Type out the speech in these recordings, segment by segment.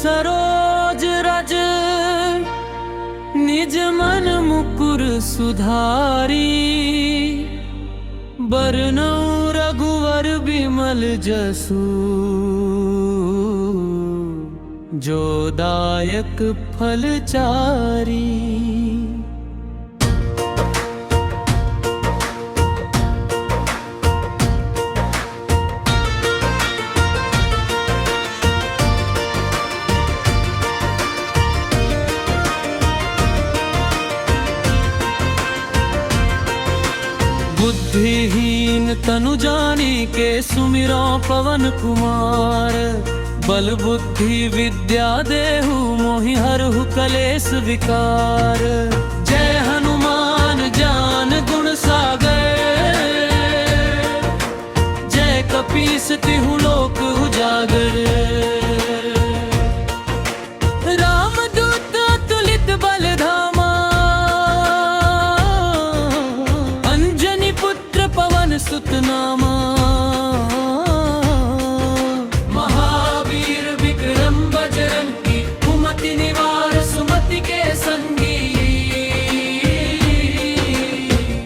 सरोज रज निज मन मुकुर सुधारी, बरनौ रघुवर बिमल जसु, जो दायक फलचारी। बुद्धिहीन तनु जानी के सुमिरो पवन कुमार, बल बुद्धि विद्या देहु मोहि हरहु कलेस विकार। जय हनुमान ज्ञान गुण सागर, जय कपीस तिहु लोक उजागर। रामदूत अतुलित बल धामा, अंजनी पुत्र पवन सुत नामा।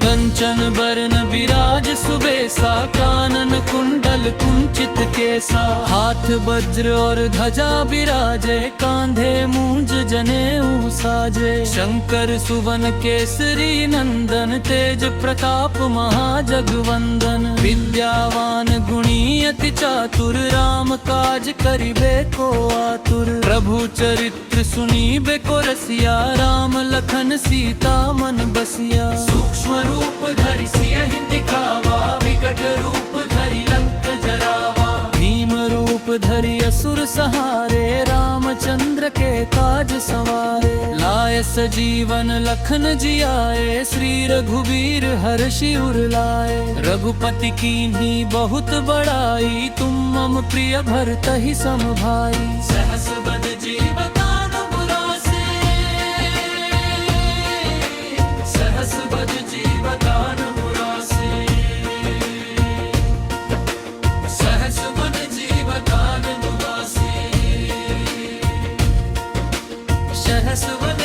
कंचन बरन विराज सुबेसा, कानन कुंडल कुंचित केसा। हाथ वज्र और ध्वजा विराजे, कांधे मूंज जनेऊ साजे। शंकर सुवन केसरी नंदन, तेज प्रताप महाजगवंदन। विद्यावान गुणी अति चातुर, राम काज करिबे को आतुर। प्रभु चरित्र सुनीबे को रसिया, राम लखन सीता मन बसिया। सूक्ष्म रूप धरि सियहि दिखावा, विकट रूप धरि लंक जरावा। भीम रूप धरि असुर सहारे, रामचंद्र के काज सवारे। लाय सजीवन लखन जियाए, श्री रघुवीर हर्षि उर लाए। रघुपति कीन्ही बहुत बड़ाई, तुम मम प्रिय भरतहि सम भाई। सहस बद जीवतान मुरासे, सहस बद जीवतान मुरासे। सहस बद जीवतान मुरासे, सहस बद